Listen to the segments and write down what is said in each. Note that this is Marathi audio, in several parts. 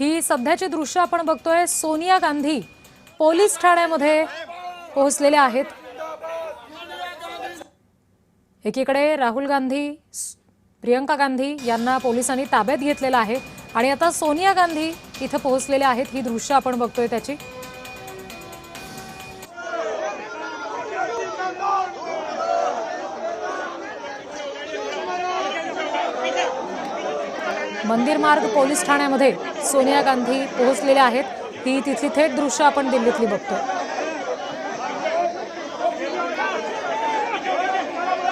ही सध्याची दृश्य आपण बघतोय। सोनिया गांधी पोलीस ठाण्यामध्ये पोहोचलेले आहेत। एकीकडे राहुल गांधी, प्रियंका गांधी यांना पोलिसांनी ताब्यात घेतलेलं आहे आणि आता सोनिया गांधी इथे पोहोचलेले आहेत। ही दृश्य आपण बघतोय त्याची। मंदिर मार्ग पोलीस ठाण्यामध्ये सोनिया गांधी पोहोचलेल्या आहेत। ही तिथली थेट दृश्य आपण दिल्लीतली बघतोय।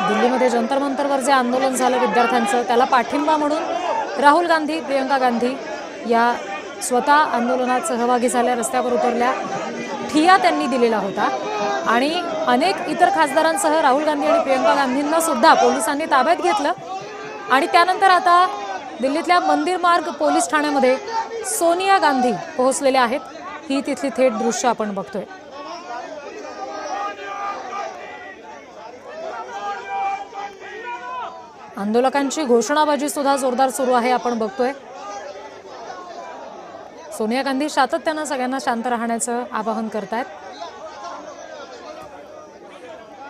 दिल्लीमध्ये जंतर मंतरवर जे आंदोलन झालं विद्यार्थ्यांचं, त्याला पाठिंबा म्हणून राहुल गांधी, प्रियंका गांधी या स्वतः आंदोलनात सहभागी झाल्या, रस्त्यावर उतरल्या। ठिय्या त्यांनी दिलेला होता आणि अनेक इतर खासदारांसह राहुल गांधी आणि प्रियंका गांधींना सुद्धा पोलिसांनी ताब्यात घेतलं आणि त्यानंतर आता दिल्लीतल्या मंदिर मार्ग पोलीस ठाण्यामध्ये सोनिया गांधी पोहोचलेल्या आहेत। ही तिथली थेट दृश्य आपण बघतोय। आंदोलकांची घोषणाबाजी सुद्धा जोरदार सुरू आहे, आपण बघतोय। सोनिया गांधी सातत्याने सगळ्यांना शांत राहण्याचं आवाहन करतायत।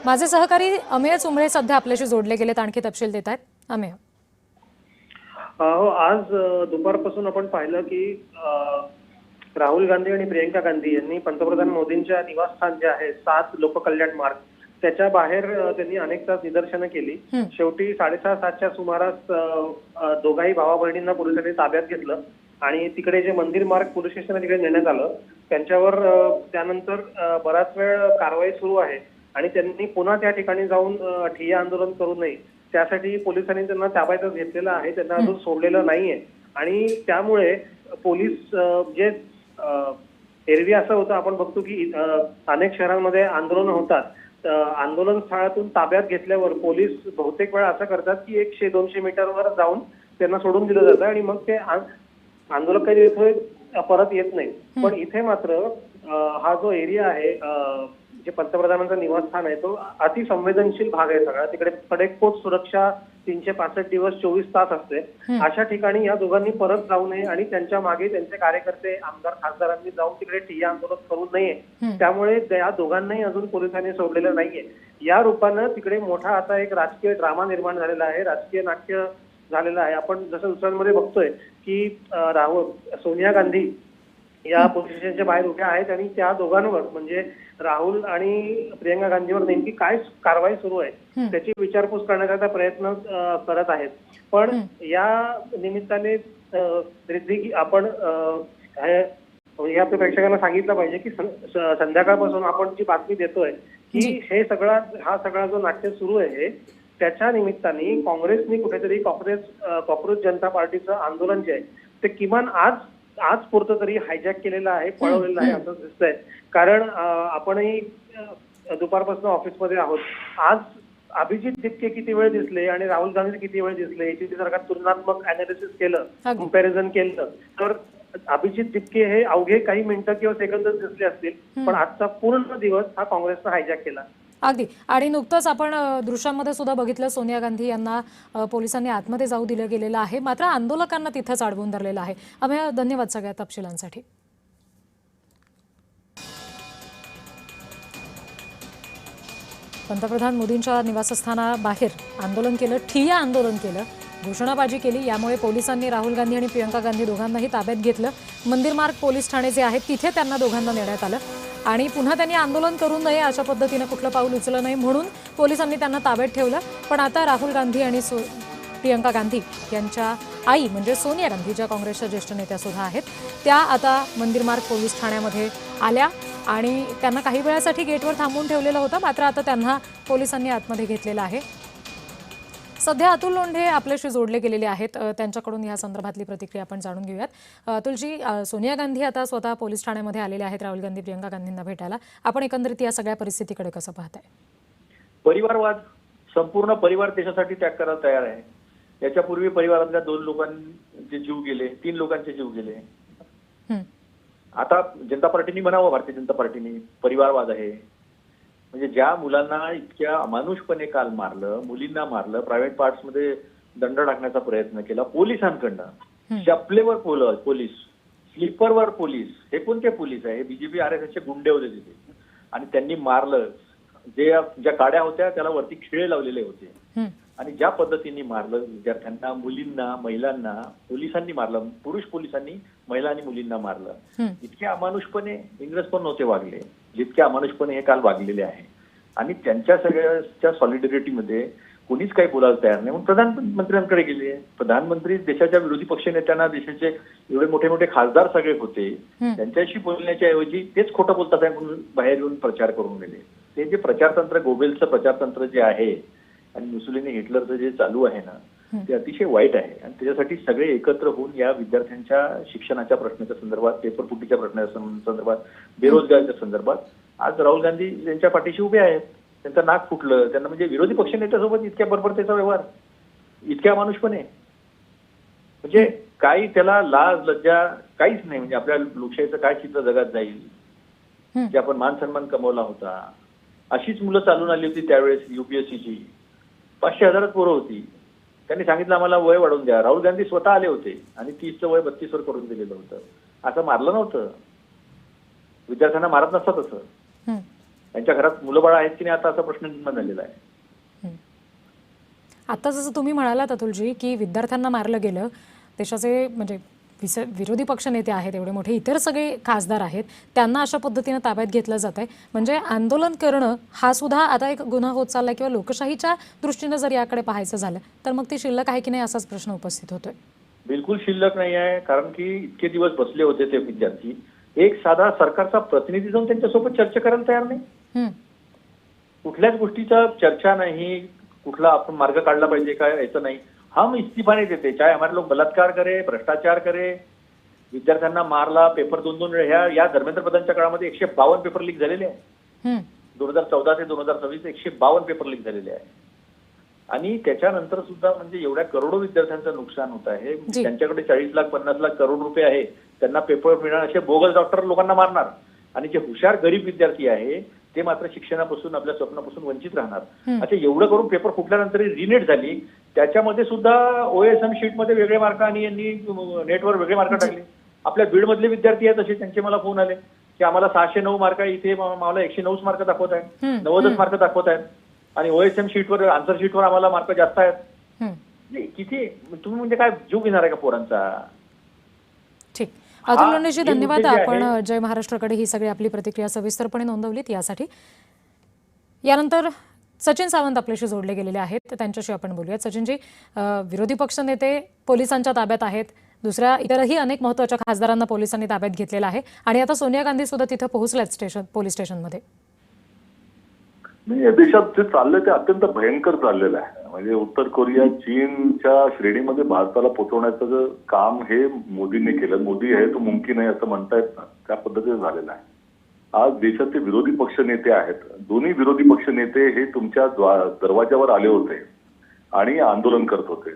माझे सहकारी अमेय चुंबळे सध्या आपल्याशी जोडले गेलेत, आणखी तपशील देत आहेत। अमेय, आज दुपारपासून आपण पाहिलं की राहुल गांधी आणि प्रियंका गांधी यांनी पंतप्रधान मोदींच्या निवासस्थान जे आहे 7 लोककल्याण मार्ग त्याच्या बाहेर त्यांनी अनेक तास निदर्शनं केली। शेवटी 6:30-7च्या सुमारास दोघाही भावा बहिणींना पोलिसांनी ताब्यात घेतलं आणि तिकडे जे मंदिर मार्ग पोलीस स्टेशन तिकडे नेण्यात आलं। त्यांच्यावर त्यानंतर बराच वेळ कारवाई सुरू आहे आणि त्यांनी पुन्हा त्या ठिकाणी जाऊन ठिय्या आंदोलन करू नये त्यासाठी पोलिसांनी त्यांना ताब्यात घेतलेलं आहे, त्यांना अजून सोडलेलं नाहीये। आणि त्यामुळे पोलीस जे एरवी असं होतं, आपण बघतो की अनेक शहरांमध्ये आंदोलन होतात, आंदोलन स्थळातून ताब्यात घेतल्यावर पोलीस बहुतेक वेळा असं करतात की 100-200 मीटरवर जाऊन त्यांना सोडून दिलं जातं आणि मग ते आंदोलक काही इथे परत येत नाही। पण इथे मात्र हा जो एरिया आहे जे पंतप्रधानांचं निवासस्थान आहे तो अतिसंवेदनशील भाग आहे सगळा। तिकडे कडेकोट सुरक्षा 365 दिवस 24 तास असते। अशा ठिकाणी या दोघांनी परत जाऊ नये आणि त्यांच्या मागे त्यांचे कार्यकर्ते, आमदार, खासदारांनी जाऊन तिकडे ठिय्या आंदोलन करू नये। त्यामुळे या दोघांनाही अजून पोलिसांनी सोडलेलं नाहीये। या रूपानं तिकडे मोठा आता एक राजकीय ड्रामा निर्माण झालेला आहे, राजकीय नाट्य झालेलं आहे। आपण जसं दुसऱ्यांमध्ये बघतोय की सोनिया गांधी या पोलीस स्टेशनच्या बाहेर उभ्या आहेत आणि त्या दोघांवर म्हणजे राहुल आणि प्रियंका गांधीवर नेमकी काय कारवाई सुरू आहे त्याची विचारपूस करण्याचा प्रयत्न करत आहेत। पण या निमित्ताने रिद्धी आपण या प्रेक्षकांना सांगितलं पाहिजे की संध्याकाळपासून आपण जी बातमी देतोय की हा सगळा जो नाट्य सुरू आहे त्याच्या निमित्ताने काँग्रेसने कुठेतरी कॉक्रोच जनता पार्टीचं आंदोलन जे आहे ते किमान आज पुरतं तरी हायजॅक केलेलं आहे, पळवलेलं आहे असं दिसतंय। कारण आपणही दुपारपासून ऑफिसमध्ये आहोत। आज अभिजित तिपके किती वेळ दिसले आणि राहुल गांधी किती वेळ दिसले याची जर का तुलनात्मक अनालिसिस केलं, कंपॅरिझन केलं तर अभिजित तिपके हे अवघे काही मिनिटं किंवा सेकंदच दिसले असतील, पण आजचा पूर्ण दिवस हा काँग्रेसनं हायजॅक केला। अगदी। आणि नुकतंच आपण दृश्यांमध्ये सुद्धा बघितलं सोनिया गांधी यांना पोलिसांनी आतमध्ये जाऊ दिलं गेलेलं आहे, मात्र आंदोलकांना तिथंच अडवून धरलेलं आहे। अमेय, धन्यवाद सगळ्या तपशिलांसाठी। पंतप्रधान मोदींच्या निवासस्थानाबाहेर आंदोलन केलं, ठिय्या आंदोलन केलं, घोषणाबाजी केली। यामुळे पोलिसांनी राहुल गांधी आणि प्रियंका गांधी दोघांनाही ताब्यात घेतलं। मंदिर मार्ग पोलीस ठाणे जे आहे तिथे त्यांना दोघांना नेण्यात आलं आणि पुन्हा त्यांनी आंदोलन करू नये अशा पद्धतीने कुठलं पाऊल उचललं नाही म्हणून पोलिसांनी त्यांना ताब्यात ठेवलं। पण आता राहुल गांधी आणि प्रियंका गांधी यांच्या आई म्हणजे सोनिया गांधी, ज्या काँग्रेसच्या ज्येष्ठ नेत्या सुद्धा आहेत, त्या आता मंदिर मार्ग पोलीस ठाण्यामध्ये आल्या आणि त्यांना काही वेळासाठी गेटवर थांबवून ठेवलेलं होतं, मात्र आता त्यांना पोलिसांनी आतमध्ये घेतलेलं आहे। सध्या अतुल लोंढे आपल्याशी जोडले गेलेले आहेत, त्यांच्याकडून या संदर्भातली प्रतिक्रिया आपण जाणून घेऊयात। अतुलजी, सोनिया गांधी आता स्वतः पोलीस ठाण्यामध्ये आलेले आहेत राहुल गांधी, प्रियंका गांधींना भेटायला। आपण एकंदरीत या सगळ्या परिस्थितीकडे कसं पाहताय? परिवारवाद, संपूर्ण परिवार देशासाठी त्याग करायला तयार आहे। याच्यापूर्वी परिवारातल्या 2 लोकांचे जीव गेले, 3 लोकांचे जीव गेले। आता जनता पार्टीने म्हणावं, भारतीय जनता पार्टीने परिवारवाद आहे म्हणजे ज्या मुलांना इतक्या अमानुषपणे काल मारलं, मुलींना मारलं, प्रायव्हेट पार्ट्स मध्ये दंड टाकण्याचा प्रयत्न केला पोलिसांकडनं, चपलेवर पोलीस स्लीपरवर पोलीस, हे कोणते पोलीस आहे? बीजेपी RSSचे गुंडे होते तिथे आणि त्यांनी मारलं. ज्या गाड्या होत्या त्याला वरती खिळे लावलेले होते हं, आणि ज्या पद्धतीने मारलं विद्यार्थ्यांना, मुलींना, महिलांना पोलिसांनी मारलं, पुरुष पोलिसांनी महिला आणि मुलींना मारलं. हं. इतके अमानुषपणे इंग्रज पण नव्हते वागले जितके अमानुषपणे हे काल वागलेले आहे. आणि त्यांच्या सगळ्याच्या सॉलिडॅरिटीमध्ये कोणीच काही बोलायला तयार नाही. म्हणून प्रधानमंत्र्यांकडे गेले. प्रधानमंत्री देशाच्या विरोधी पक्ष नेत्यांना, देशाचे एवढे मोठे मोठे खासदार सगळे होते, त्यांच्याशी बोलण्याच्या ऐवजी तेच खोटं बोलतात आहे म्हणून बाहेर येऊन प्रचार करून गेले. ते जे प्रचारतंत्र, गोबेल्सचं प्रचारतंत्र जे आहे आणि मुसोलिनी हिटलरचं जे चालू आहे ना, ते अतिशय वाईट आहे. आणि त्याच्यासाठी सगळे एकत्र होऊन या विद्यार्थ्यांच्या शिक्षणाच्या प्रश्नाच्या संदर्भात, पेपरफुटीच्या प्रश्नाच्या संदर्भात, बेरोजगारीच्या संदर्भात आज राहुल गांधी यांच्या पाठीशी उभे आहेत. त्यांचं नाक फुटलं. त्यांना म्हणजे विरोधी पक्षनेत्यासोबत इतक्या बरोबरतेचा व्यवहार, इतक्या माणूसपणे, म्हणजे काही त्याला लाज लज्जा काहीच नाही. म्हणजे आपल्या लोकशाहीचं काय चित्र जगात जाईल, जे आपण मान सन्मान कमवला होता. अशीच मुलं चालून आली होती त्यावेळेस UPSCची. 500,000 पोरं होती. त्यांनी सांगितलं आम्हाला वय वाढवून द्या. राहुल गांधी स्वतः आले होते आणि 30चं वय 32वर करून दिलेलं होतं. असं मारलं नव्हतं. विद्यार्थ्यांना मारत नसतं तसं. त्यांच्या घरात मुलं बाळ आहेत की नाही आता असा प्रश्न निर्माण झालेला आहे. आता जसं तुम्ही म्हणालात अतुलजी की विद्यार्थ्यांना मारलं गेलं, देशाचे म्हणजे विरोधी पक्ष नेते आहेत एवढे मोठे, इतर सगळे खासदार आहेत, त्यांना अशा पद्धतीनं ताब्यात घेतलं जात आहे. म्हणजे आंदोलन करणं हा सुद्धा आता एक गुन्हा होत चाललाय किंवा लोकशाहीच्या दृष्टीनं जर याकडे पाहायचं झालं तर मग ती शिल्लक आहे की नाही असाच प्रश्न उपस्थित होतोय. बिलकुल शिल्लक नाही आहे. कारण की इतके दिवस बसले होते ते विद्यार्थी, एक साधा सरकारचा प्रतिनिधी जाऊन त्यांच्यासोबत चर्चा करायला तयार नाही. कुठल्याच गोष्टीचा चर्चा नाही, कुठला आपण मार्ग काढला पाहिजे काय याचं नाही. हम इस्तीफा नहीं देते, चाहे हमारे लोग बलात्कार करे, भ्रष्टाचार करे, विद्यार्थ्यांना मारला, पेपर 2-2 वेळा. या धर्मेंद्र प्रधानच्या काळामध्ये 152 पेपर लीक झालेले आहे. 2014 ते 2026 152 पेपर लीक झालेले आहे. आणि त्याच्यानंतर सुद्धा म्हणजे एवढ्या करोडो विद्यार्थ्यांचं नुकसान होत आहे. त्यांच्याकडे 40 लाख 50 लाख करोड रुपये आहे, त्यांना पेपर मिळणार, असे बोगस डॉक्टर लोकांना मारणार. आणि जे हुशार गरीब विद्यार्थी आहे ते मात्र शिक्षणापासून, आपल्या स्वप्नापासून वंचित राहणार. अच्छा, एवढं करून पेपर फुटल्यानंतर रिनेट झाली, त्याच्यामध्ये सुद्धा OSM शीटमध्ये वेगळे मार्क आणि यांनी नेटवर वेगळे मार्क टाकले. आपल्या बीडमधले विद्यार्थी आहेत असे, त्यांचे मला फोन आले की आम्हाला 609 मार्क आहे, इथे मला 109 मार्क दाखवत आहे, 90 मार्क दाखवत आहेत आणि OSM शीटवर, आन्सर शीटवर आम्हाला मार्क जास्त आहेत. किती तुम्ही म्हणजे काय जीव घेणार आहे का पोरांचा? ठीक, अतुल लोंढेजी धन्यवाद. आपण जय महाराष्ट्राकडे ही सगळी आपली प्रतिक्रिया सविस्तरपणे नोंदवलीत यासाठी. यानंतर सचिन सावंत आपल्याशी जोडले गेलेले आहेत, तर त्यांच्याशी आपण बोलूयात. सचिनजी, विरोधी पक्ष नेते पोलिसांच्या ताब्यात आहेत, दुसऱ्या इतरही अनेक महत्त्वाच्या खासदारांना पोलिसांनी ताब्यात घेतलेलं आहे आणि आता सोनिया गांधी सुद्धा तिथे पोहोचल्यात पोलीस स्टेशनमध्ये. नाही, देशात जे चाललंय ते अत्यंत भयंकर चाललेलं आहे. म्हणजे उत्तर कोरिया, चीनच्या श्रेणीमध्ये भारताला पोहोचवण्याचं काम हे मोदींनी केलं. मोदी आहे तो मुमकिन आहे असं म्हणतायत ना, त्या पद्धतीने झालेलं आहे. आज देशाचे विरोधी पक्ष नेते आहेत, दोन्ही विरोधी पक्ष नेते हे तुमच्या दरवाजावर आले होते आणि आंदोलन करत होते.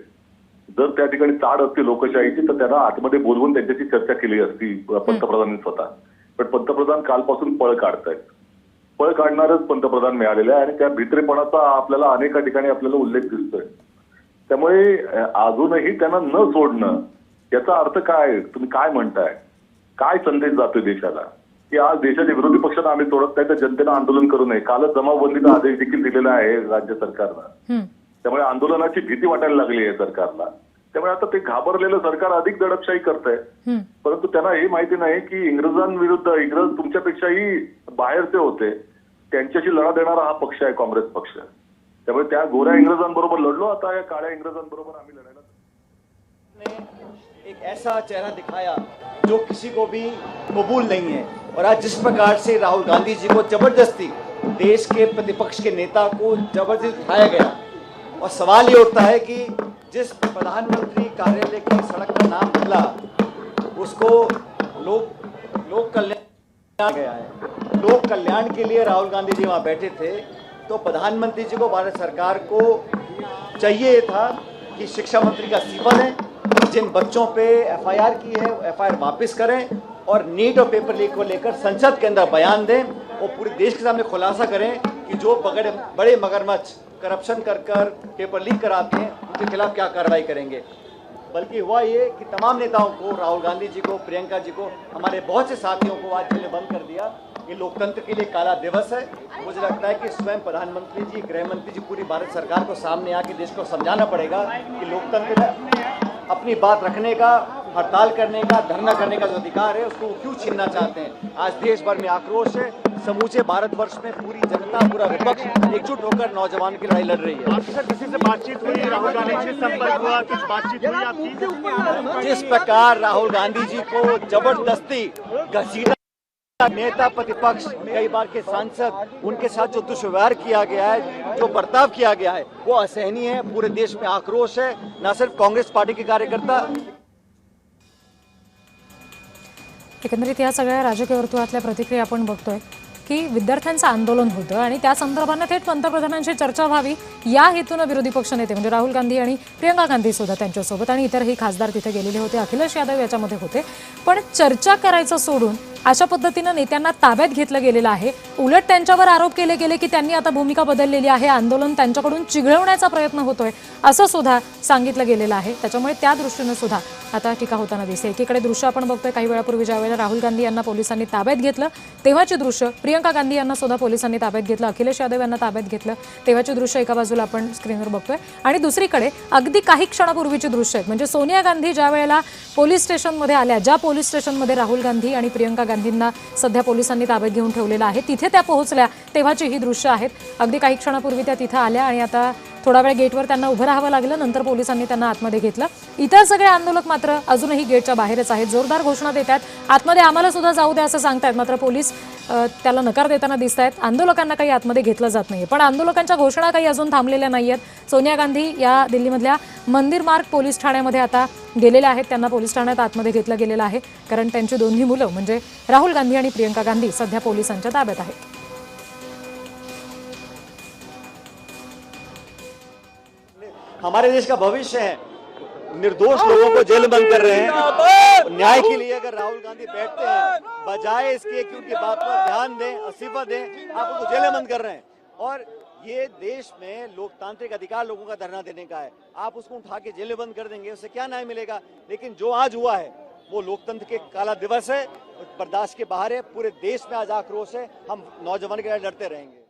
जर त्या ठिकाणी ताड असते लोकशाहीची तर त्यांना आतमध्ये बोलवून त्यांच्याशी चर्चा केली असती पंतप्रधानांनी स्वतः. पण पंतप्रधान कालपासून पळ काढतायत. पळ काढणारच पंतप्रधान मिळालेले आहे आणि त्या भित्रेपणाचा आपल्याला अनेक ठिकाणी आपल्याला उल्लेख दिसतोय. त्यामुळे अजूनही त्यांना न सोडणं याचा अर्थ काय? तुम्ही काय म्हणताय? काय संदेश जातोय देशाला की आज देशाच्या विरोधी पक्षांना आम्ही तोडत नाही तर जनतेनं आंदोलन करू नये? कालच जमावबंदीचा आदेश देखील दिलेला आहे राज्य सरकारनं. त्यामुळे आंदोलनाची भीती वाटायला लागली आहे सरकारला. त्यामुळे आता ते घाबरलेलं सरकार अधिक दडपशाही करतंय. परंतु त्यांना हे माहिती नाही की इंग्रज तुमच्यापेक्षाही बाहेरचे होते, त्यांच्याशी लढा देणारा हा पक्ष आहे काँग्रेस पक्ष. त्यामुळे त्या गोऱ्या इंग्रजांबरोबर लढलो, आता या काळ्या इंग्रजांबरोबर आम्ही लढायला. एक ऐसा चेहरा दिखाया जो किसी को भी कबूल नहीं है। और आज जिस प्रकार से राहुल गांधी जी को जबरदस्ती देश के प्रतिपक्ष के नेता को जबरदस्ती उठाया गया, और सवाल ये उठता है कि जिस प्रधानमंत्री कार्यालय की सड़क का नाम मिला उसको लोक कल्याण गया है। लोक कल्याण के लिए राहुल गांधी जी वहाँ बैठे थे, तो प्रधानमंत्री जी को, भारत सरकार को चाहिए था कि शिक्षा मंत्री का इस्तीफा दें, जिन बच्चों पे FIR की है FIR वापस करें और नीट और पेपर लीक को लेकर संसद के अंदर बयान दें और पूरे देश के सामने खुलासा करें कि जो बड़े मगरमच्छ करप्शन कर पेपर लीक कराते हैं उनके खिलाफ क्या कार्रवाई करेंगे। बल्कि हुआ ये कि तमाम नेताओं को, राहुल गांधी जी को, प्रियंका जी को, हमारे बहुत से साथियों को आज जेल बंद कर दिया। ये लोकतंत्र के लिए काला दिवस है। मुझे लगता है कि स्वयं प्रधानमंत्री जी, गृह मंत्री जी, पूरी भारत सरकार को सामने आके देश को समझाना पड़ेगा कि लोकतंत्र में अपनी बात रखने का, हड़ताल करने का, धरना करने का जो अधिकार है उसको क्यों छीनना चाहते हैं। आज देश भर में आक्रोश है। समूचे भारतवर्ष में पूरी जनता, पूरा विपक्ष एकजुट होकर नौजवान की लड़ाई लड़ रही है। सर, किसी से बातचीत हुई? राहुल गांधी से संपर्क हुआ? कुछ बातचीत हुई आपकी? जिस प्रकार राहुल गांधी जी को जबरदस्ती घसीटा नेता प्रतिपक्ष, कई बार के सांसद, उनके साथ जो दुष्व्यवहार किया गया है, जो बर्ताव किया गया है, वो असहनीय है। पूरे देश में आक्रोश है, न सिर्फ कांग्रेस पार्टी के कार्यकर्ता। एकंदरीत या सगळ्या राजकीय वर्तुळातल्या प्रतिक्रिया आपण बघतोय की विद्यार्थ्यांचं आंदोलन होतं आणि त्या संदर्भाने थेट पंतप्रधानांची चर्चा व्हावी या हेतूने विरोधी पक्षनेते म्हणजे राहुल गांधी आणि प्रियंका गांधी सुद्धा त्यांच्यासोबत आणि इतरही खासदार तिथे गेलेले होते, अखिलेश यादव याच्यामध्ये होते। पण चर्चा करायचं सोडून अशा पद्धतीनं नेत्यांना ताब्यात घेतलं गेलेलं आहे। उलट त्यांच्यावर आरोप केले गेले की त्यांनी आता भूमिका बदललेली आहे, आंदोलन त्यांच्याकडून चिघळवण्याचा प्रयत्न होतोय असं सुद्धा सांगितलं गेलेलं आहे। त्याच्यामुळे त्या दृष्टीने सुद्धा आता टीका होताना दिसते। एकीकडे दृश्य आपण बघतोय काही वेळापूर्वी ज्यावेळेला राहुल गांधी यांना पोलिसांनी ताब्यात घेतलं तेव्हाची दृश्य, प्रियंका गांधी यांना सुद्धा पोलिसांनी ताब्यात घेतलं, अखिलेश यादव यांना ताब्यात घेतलं तेव्हाची दृश्य एका बाजूला आपण स्क्रीनवर बघतोय आणि दुसरीकडे अगदी काही क्षणापूर्वीची दृश्य आहेत। म्हणजे सोनिया गांधी ज्या वेळेला पोलीस स्टेशनमध्ये आल्या, ज्या पोलीस स्टेशनमध्ये राहुल गांधी आणि प्रियंका गांधींना सध्या पोलिसांनी ताब्यात घेऊन ठेवलेलं आहे तिथे त्या पोहोचल्या तेव्हाची ही दृश्य आहेत। अगदी काही क्षणापूर्वी त्या तिथे आल्या आणि आता थोडा वेळ गेटवर त्यांना उभं राहावं लागलं, नंतर पोलिसांनी त्यांना आतमध्ये घेतलं। इतर सगळे आंदोलक मात्र अजूनही गेटच्या बाहेरच आहेत, जोरदार घोषणा देतात, आतमध्ये आम्हाला सुद्धा जाऊ द्या असं सांगतायत, मात्र पोलीस त्याला नकार देताना दिसत आहेत। आंदोलकांना काही आतमध्ये घेतलं जात नाहीये, पण आंदोलकांच्या घोषणा काही अजून थांबलेल्या नाहीयेत। सोनिया गांधी या दिल्लीमधल्या मंदिर मार्ग पोलीस ठाण्यामध्ये आता गेलेल्या आहेत, त्यांना पोलीस ठाण्यात आतमध्ये घेतलं गेलेलं आहे कारण त्यांची दोन्ही मुलं म्हणजे राहुल गांधी आणि प्रियंका गांधी सध्या पोलिसांच्या ताब्यात आहेत। हमारे देश का भविष्य है, निर्दोष लोगों को जेल बंद कर रहे हैं। न्याय के लिए अगर राहुल गांधी बैठते हैं, बजाय इसके कि उनकी बात पर ध्यान दें, इस्तीफा दें, आप उनको जेलें बंद कर रहे हैं। और ये देश में लोकतांत्रिक अधिकार लोगों का धरना देने का है, आप उसको उठा के जेलें बंद कर देंगे, उससे क्या न्याय मिलेगा। लेकिन जो आज हुआ है वो लोकतंत्र के काला दिवस है, बर्दाश्त के बाहर है। पूरे देश में आज आक्रोश है, हम नौजवान के लिए लड़ते रहेंगे।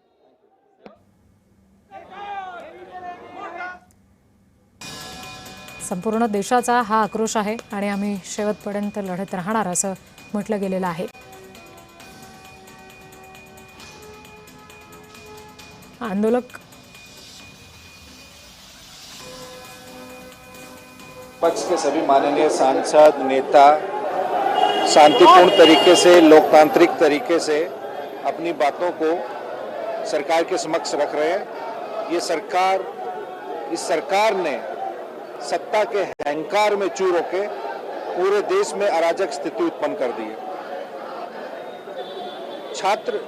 संपूर्ण देशाचा हा आक्रोश आहे आणि आम्ही शेवटपर्यंत लढत राहणार असं म्हटलं गेलेलं आहे। आंदोलक पक्ष के सभी माननीय सांसद, नेता शांतिपूर्ण तरीके से, लोकतांत्रिक तरीके से अपनी बातों को सरकार के समक्ष रख रहे हैं। ये सरकार, इस सरकार ने सत्ता के अहंकार में चूर होकर पूरे देश में अराजक स्थिति उत्पन्न कर दी है। छात्र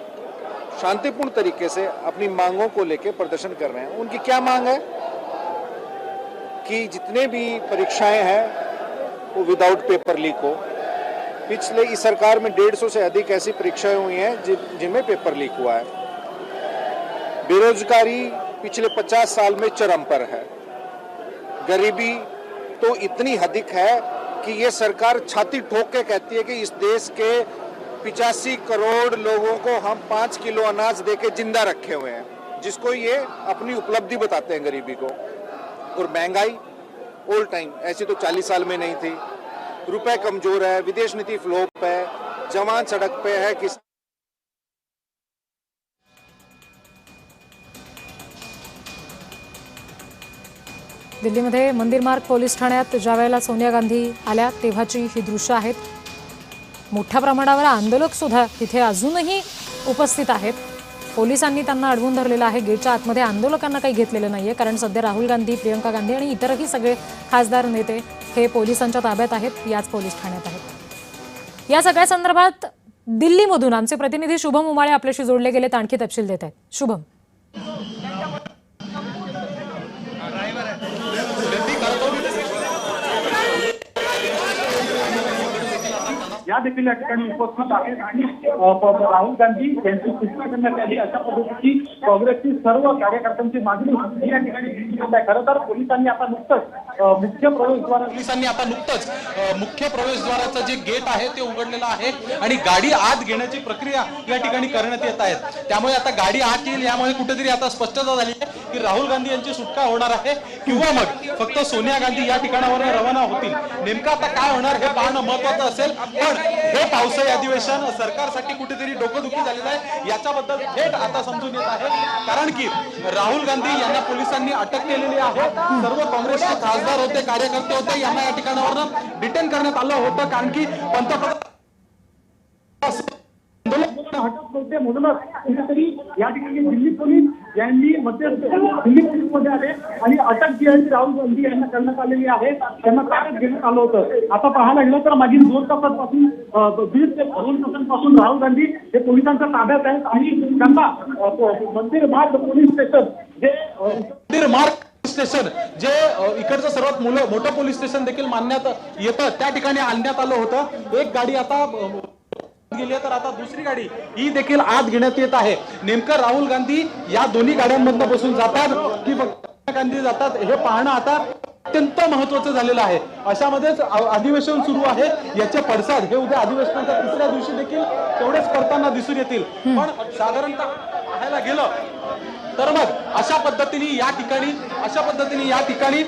शांतिपूर्ण तरीके से अपनी मांगों को लेकर प्रदर्शन कर रहे हैं। उनकी क्या मांग है कि जितने भी परीक्षाएं हैं वो विदाउट पेपर लीक हो। पिछले इस सरकार में 150 से अधिक ऐसी परीक्षाएं हुई हैं जिनमें पेपर लीक हुआ है। बेरोजगारी पिछले 50 साल में चरम पर है। गरीबी तो इतनी अधिक है कि ये सरकार छाती ठोक के कहती है कि इस देश के 85 करोड़ लोगों को हम 5 किलो अनाज देके जिंदा रखे हुए हैं, जिसको ये अपनी उपलब्धि बताते हैं गरीबी को। और महंगाई ऑल टाइम, ऐसी तो 40 साल में नहीं थी। रुपए कमजोर है, विदेश नीति फ्लॉप है, जवान सड़क पे है। किस दिल्लीमध्ये मंदिर मार्ग पोलीस ठाण्यात ज्यावेळेला सोनिया गांधी आल्या तेव्हाची ही दृश्य आहेत। मोठ्या प्रमाणावर आंदोलक सुद्धा तिथे अजूनही उपस्थित आहेत। पोलिसांनी त्यांना अडवून धरलेलं आहे। गेटच्या आतमध्ये आंदोलकांना काही घेतलेलं नाहीये कारण सध्या राहुल गांधी, प्रियंका गांधी आणि इतरही सगळे खासदार नेते हे पोलिसांच्या ताब्यात आहेत, याच पोलीस ठाण्यात आहेत। या सगळ्या संदर्भात दिल्लीमधून आमचे प्रतिनिधी शुभम उमाळे आपल्याशी जोडले गेलेत, आणखी तपशील देत आहेत। शुभम, या या देखील या ठिकाणी उपस्थित आहेत आणि राहुल गांधी यांची सूचना करण्यात आली अशा पद्धतीची काँग्रेसची सर्व कार्यकर्त्यांची मागणी या ठिकाणी दिली आहे. खरं तर पोलिसांनी आता नुकतंच मुख्य प्रवेशद्वाराचं जे गेट आहे ते उघडलेलं आहे आणि गाडी आत घेण्याची प्रक्रिया या ठिकाणी करण्यात येत आहे. त्यामुळे आता गाडी आत येईल यामुळे कुठेतरी आता स्पष्टता झाली आहे की राहुल गांधी यांची सुटका होणार आहे किंवा मग फक्त सोनिया गांधी या ठिकाणावर रवाना होतील. नेमकं आता काय होणार हे पाहणं महत्वाचं असेल. पण हे पावसाळी अधिवेशन सरकारसाठी कुठेतरी डोकंदुखी झालेलं आहे याच्याबद्दल थेट आता समजून येत आहे. कारण की राहुल गांधी यांना पोलिसांनी अटक केलेली आहे. सर्व काँग्रेसचे खासदार होते, कार्यकर्ते होते, यांना या ठिकाणावर डिटेन करण्यात आलं होतं. कारण की पंतप्रधान हटत नव्हते म्हणूनच कुठेतरी या ठिकाणी दिल्ली पोलीस यांनी दिल्ली पोलीसमध्ये आले आणि अटक जी आहे राहुल गांधी यांना करण्यात आलेली आहे. त्यांना ताब्यात घेण्यात आलं होतं. आता पाहायला गेलं तर मागील 2 तासांपासून 2 तासांपासून राहुल गांधी हे पोलिसांच्या ताब्यात आहेत आणि त्यांना मंदिर मार्ग पोलीस स्टेशन मंदिर मार्ग स्टेशन जे इकडचं सर्वात मोठं पोलीस स्टेशन देखील मानण्यात येतं त्या ठिकाणी आणण्यात आलं होतं. एक गाडी आता गेली तर आता दुसरी गाडी ही देखील आत घेण्यात येत आहे. नेमकं राहुल गांधी या दोन्ही गाड्यांमधून बसून जातात की सोनिया गांधी जातात हे पाहणं आता अत्यंत महत्वाचं झालेलं आहे. अशामध्येच अधिवेशन सुरू आहे. याचे पडसाद हे उद्या अधिवेशनाच्या 3ऱ्या दिवशी देखील तेवढेच करताना दिसून येतील. पण साधारणतः पाहायला गेलं तर मग अशा पद्धतीने या ठिकाणी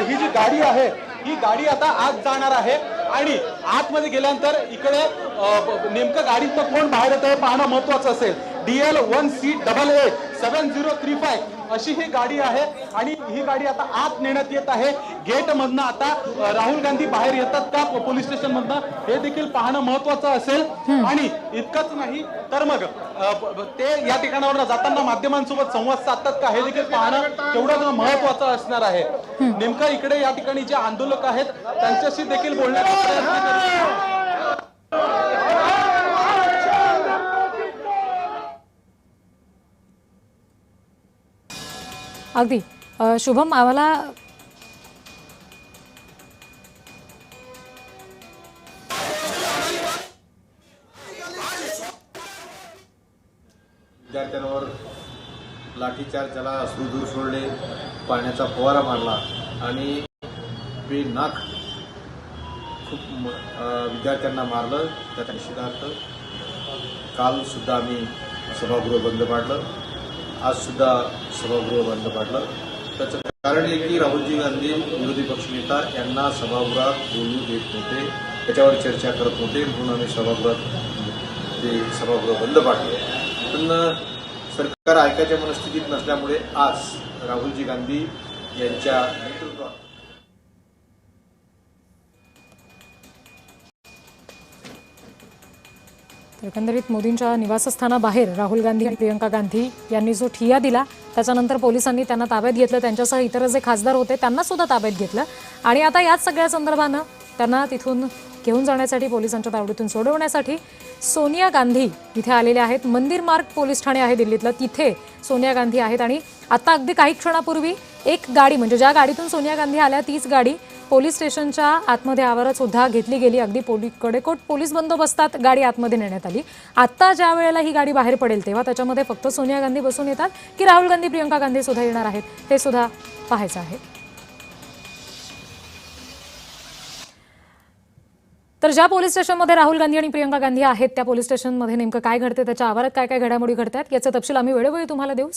ही जी गाडी आहे ही गाडी आता आत जाणार आहे आणि आतमध्ये गेल्यानंतर इकडे नेमकं गाडीतनं कोण बाहेर येत आहे पाहणं महत्वाचं असेल. DL 1CAA 7035 अशी ही गाडी आहे आणि ही गाडी आता आत नेण्यात येत आहे. गेट मधनं आता राहुल गांधी बाहेर येतात का पोलीस स्टेशन मधनं हे देखील पाहणं महत्वाचं असेल. आणि इतकंच नाही तर मग ते या ठिकाणावर जाताना माध्यमांसोबत संवाद साधतात का हे देखील पाहणं तेवढंच महत्वाचं असणार आहे. नेमकं इकडे या ठिकाणी जे आंदोलक आहेत त्यांच्याशी देखील बोलण्याचा प्रयत्न करतो. अगदी शुभम, आम्हाला विद्यार्थ्यांवर लाठीचार्ज झाला, अश्रूधूर सोडले, पाण्याचा फवारा मारला आणि बेनाक खूप विद्यार्थ्यांना मारलं. त्याच्या निषेधार्थ काल सुद्धा आम्ही सभागृह बंद पाडलं, आज सुद्धा सभागृह बंद पाडलं. त्याचं कारण हे की राहुलजी गांधी विरोधी पक्षनेता यांना सभागृहात बोलू देत नव्हते, त्याच्यावर चर्चा करत नव्हते म्हणून आम्ही सभागृह बंद पाडलं. पण सरकार ऐकायच्या मनस्थितीत नसल्यामुळे आज राहुलजी गांधी यांच्या नेतृत्वात एकंदरीत मोदींच्या निवासस्थानाबाहेर राहुल गांधी आणि प्रियंका गांधी यांनी जो ठिय्या दिला त्याच्यानंतर पोलिसांनी त्यांना ताब्यात घेतलं. त्यांच्यासह इतर जे खासदार होते त्यांना सुद्धा ताब्यात घेतलं आणि आता याच सगळ्या संदर्भानं त्यांना तिथून घेऊन जाण्यासाठी पोलिसांच्या तावडीतून सोडवण्यासाठी सोनिया गांधी इथे आलेले आहेत. मंदिर मार्ग पोलीस ठाणे आहे दिल्लीतलं, तिथे सोनिया गांधी आहेत. आणि आता अगदी काही क्षणापूर्वी एक गाडी म्हणजे ज्या गाडीतून सोनिया गांधी आल्या तीच गाडी पोलीस स्टेशनच्या आतमध्ये आवारात सुद्धा घेतली गेली. अगदी कडेकोट पोलीस बंदोबस्तात गाडी आतमध्ये नेण्यात आली. आता ज्या वेळेला ही गाडी बाहेर पडेल तेव्हा त्याच्यामध्ये फक्त सोनिया गांधी बसून येतात की राहुल गांधी प्रियंका गांधी सुद्धा येणार आहेत हे सुद्धा पाहायचं आहे. तर ज्या पोलीस स्टेशनमध्ये राहुल गांधी आणि प्रियंका गांधी आहेत त्या पोलीस स्टेशनमध्ये नेमकं काय घडते, त्याच्या आवारात काय काय घडामोडी घडतात याचा तपशील आम्ही वेळोवेळी तुम्हाला देऊ.